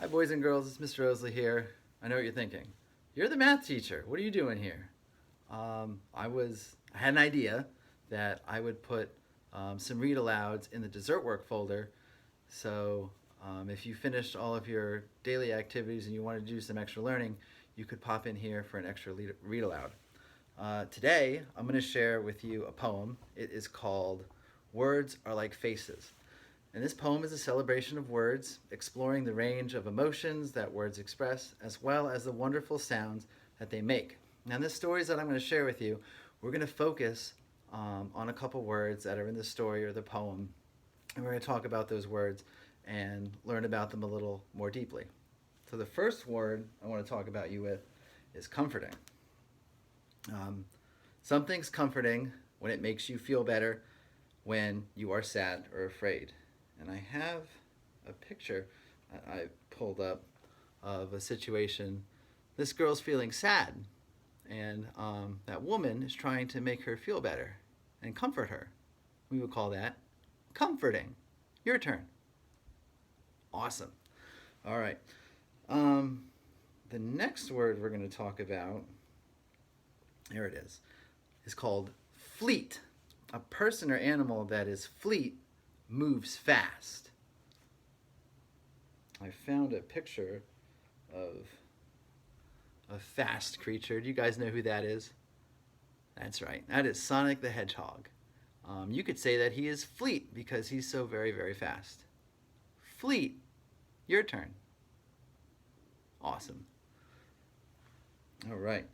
Hi, boys and girls. It's Mr. Ousley here. I know what you're thinking. You're the math teacher. What are you doing here? I had an idea that I would put some read alouds in the dessert work folder. So if you finished all of your daily activities and you want to do some extra learning, you could pop in here for an extra read aloud. Today, I'm going to share with you a poem. It is called Words Are Like Faces. And this poem is a celebration of words, exploring the range of emotions that words express, as well as the wonderful sounds that they make. Now, in the stories that I'm going to share with you, we're going to focus on a couple words that are in the story or the poem, and we're going to talk about those words and learn about them a little more deeply. So the first word I want to talk about you with is comforting. Something's comforting when it makes you feel better when you are sad or afraid. And I have a picture I pulled up of a situation. This girl's feeling sad, and that woman is trying to make her feel better and comfort her. We would call that comforting. Your turn. Awesome. All right. The next word we're going to talk about, here it is called fleet. A person or animal that is fleet moves fast. I found a picture of a fast creature. Do you guys know who that is? That's right. That is Sonic the Hedgehog. You could say that he is fleet because he's so very, very fast. Fleet. Your turn. Awesome. All right.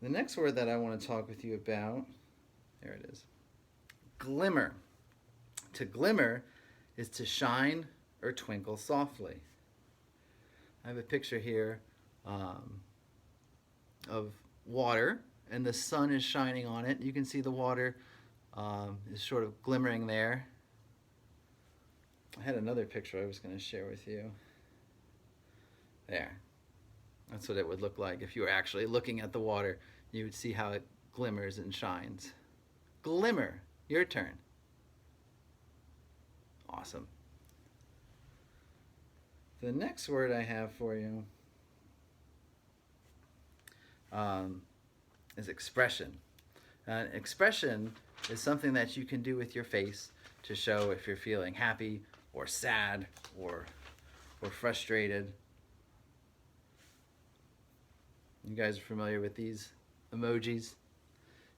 The next word that I want to talk with you about, there it is. Glimmer. To glimmer is to shine or twinkle softly. I have a picture here of water, and the sun is shining on it. You can see the water is sort of glimmering there. I had another picture I was going to share with you. There. That's what it would look like if you were actually looking at the water. You would see how it glimmers and shines. Glimmer. Your turn. Awesome. The next word I have for you is expression. Expression is something that you can do with your face to show if you're feeling happy or sad or frustrated. You guys are familiar with these emojis?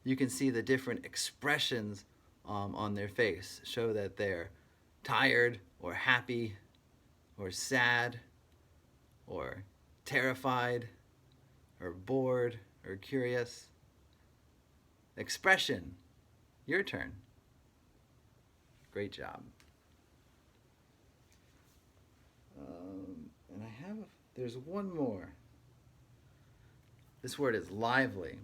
You can see the different expressions on their face show that they're tired or happy or sad or terrified or bored or curious. Expression. Your turn. Great job. And there's one more. This word is lively.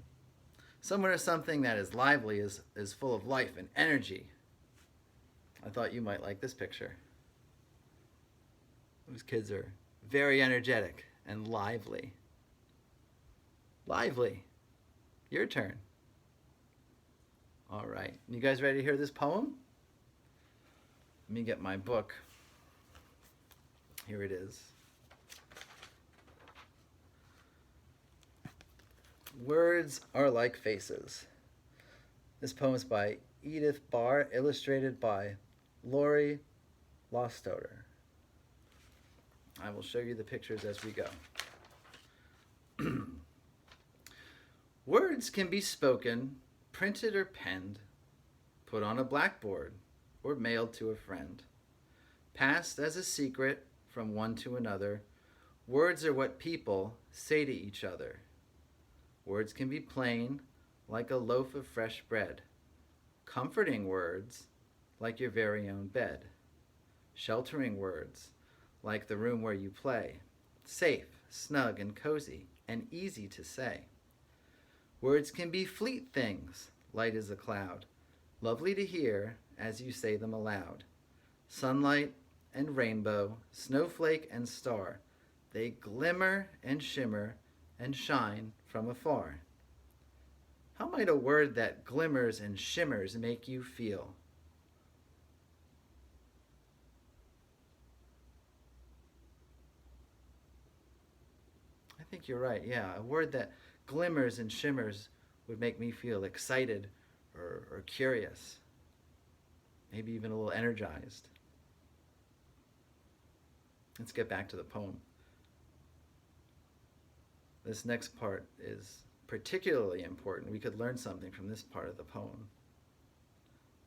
Someone or something that is lively is full of life and energy. I thought you might like this picture. Those kids are very energetic and lively. Lively. Your turn. All right. You guys ready to hear this poem? Let me get my book. Here it is. Words Are Like Faces. This poem is by Edith Barr, illustrated by Lori Lostoter. I will show you the pictures as we go. Words can be spoken, printed or penned, put on a blackboard, or mailed to a friend. Passed as a secret from one to another, words are what people say to each other. Words can be plain, like a loaf of fresh bread. Comforting words, like your very own bed. Sheltering words, like the room where you play. Safe, snug, and cozy, and easy to say. Words can be fleet things, light as a cloud. Lovely to hear as you say them aloud. Sunlight and rainbow, snowflake and star. They glimmer and shimmer and shine from afar. How might a word that glimmers and shimmers make you feel? think you're right. Yeah, a word that glimmers and shimmers would make me feel excited or curious, maybe even a little energized. Let's get back to the poem. This next part is particularly important. We could learn something from this part of the poem.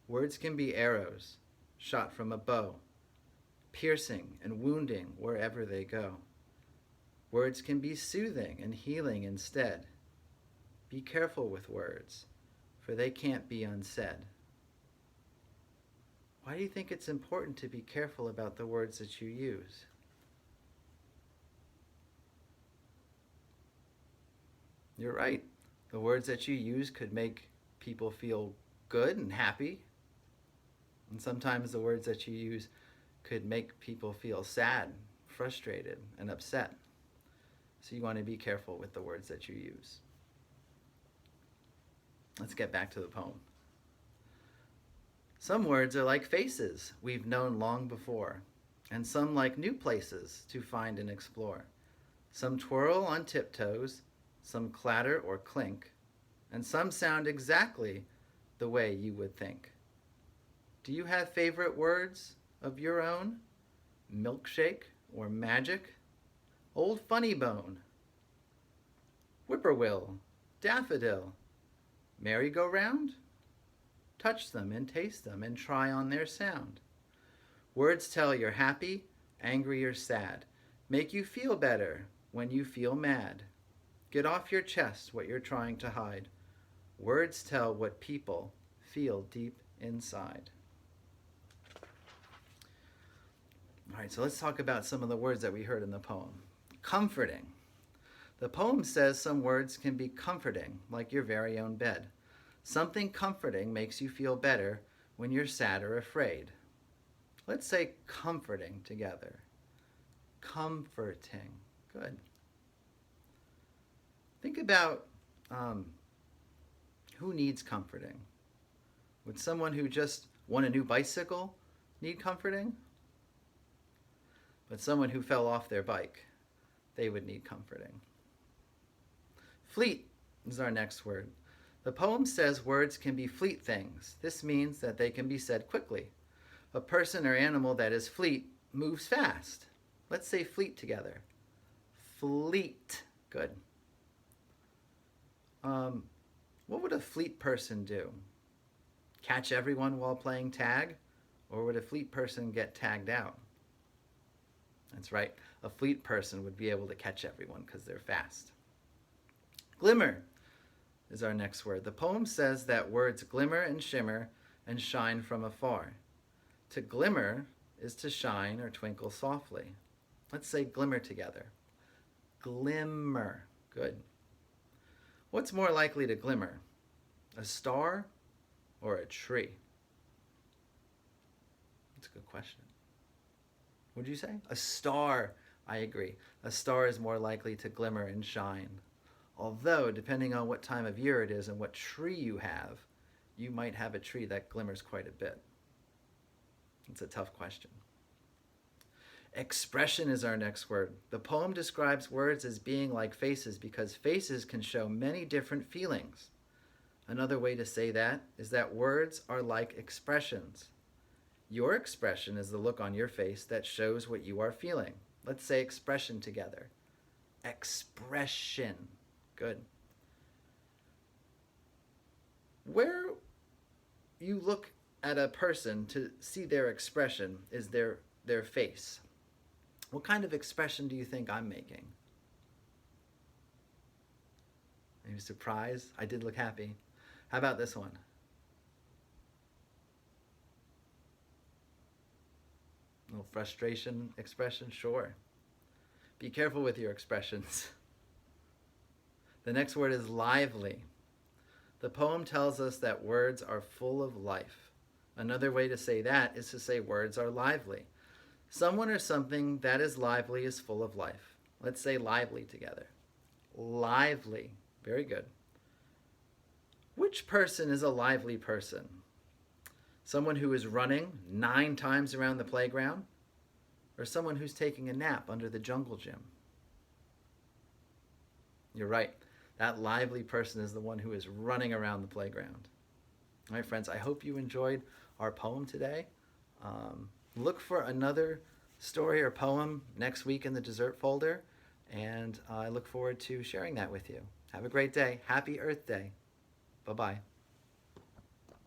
Words can be arrows shot from a bow, piercing and wounding wherever they go. Words can be soothing and healing instead. Be careful with words, for they can't be unsaid. Why do you think it's important to be careful about the words that you use? You're right. The words that you use could make people feel good and happy. And sometimes the words that you use could make people feel sad, frustrated, and upset. So you want to be careful with the words that you use. Let's get back to the poem. Some words are like faces we've known long before, and some like new places to find and explore. Some twirl on tiptoes, some clatter or clink, and some sound exactly the way you would think. Do you have favorite words of your own? Milkshake or magic? Old funny bone, whippoorwill, daffodil, merry-go-round? Touch them and taste them and try on their sound. Words tell you're happy, angry, or sad. Make you feel better when you feel mad. Get off your chest what you're trying to hide. Words tell what people feel deep inside. All right, so let's talk about some of the words that we heard in the poem. Comforting. The poem says some words can be comforting, like your very own bed. Something comforting makes you feel better when you're sad or afraid. Let's say comforting together. Comforting. Good. Think about who needs comforting. Would someone who just won a new bicycle need comforting? But someone who fell off their bike, they would need comforting. Fleet is our next word. The poem says words can be fleet things. This means that they can be said quickly. A person or animal that is fleet moves fast. Let's say fleet together. Fleet. Good. What would a fleet person do? Catch everyone while playing tag? Or would a fleet person get tagged out? That's right. A fleet person would be able to catch everyone because they're fast. Glimmer is our next word. The poem says that words glimmer and shimmer and shine from afar. To glimmer is to shine or twinkle softly. Let's say glimmer together. Glimmer. Good. What's more likely to glimmer? A star or a tree? That's a good question. What did you say? A star. I agree. A star is more likely to glimmer and shine. Although, depending on what time of year it is and what tree you have, you might have a tree that glimmers quite a bit. It's a tough question. Expression is our next word. The poem describes words as being like faces because faces can show many different feelings. Another way to say that is that words are like expressions. Your expression is the look on your face that shows what you are feeling. Let's say expression together. Expression. Good. Where you look at a person to see their expression is their face. What kind of expression do you think I'm making? Maybe surprise? I did look happy. How about this one? A little frustration expression? Sure. Be careful with your expressions. The next word is lively. The poem tells us that words are full of life. Another way to say that is to say words are lively. Someone or something that is lively is full of life. Let's say lively together. Lively. Very good. Which person is a lively person? Someone who is running 9 times around the playground? Or someone who's taking a nap under the jungle gym? You're right. That lively person is the one who is running around the playground. All right, friends, I hope you enjoyed our poem today. Look for another story or poem next week in the dessert folder, and I look forward to sharing that with you. Have a great day. Happy Earth Day. Bye-bye.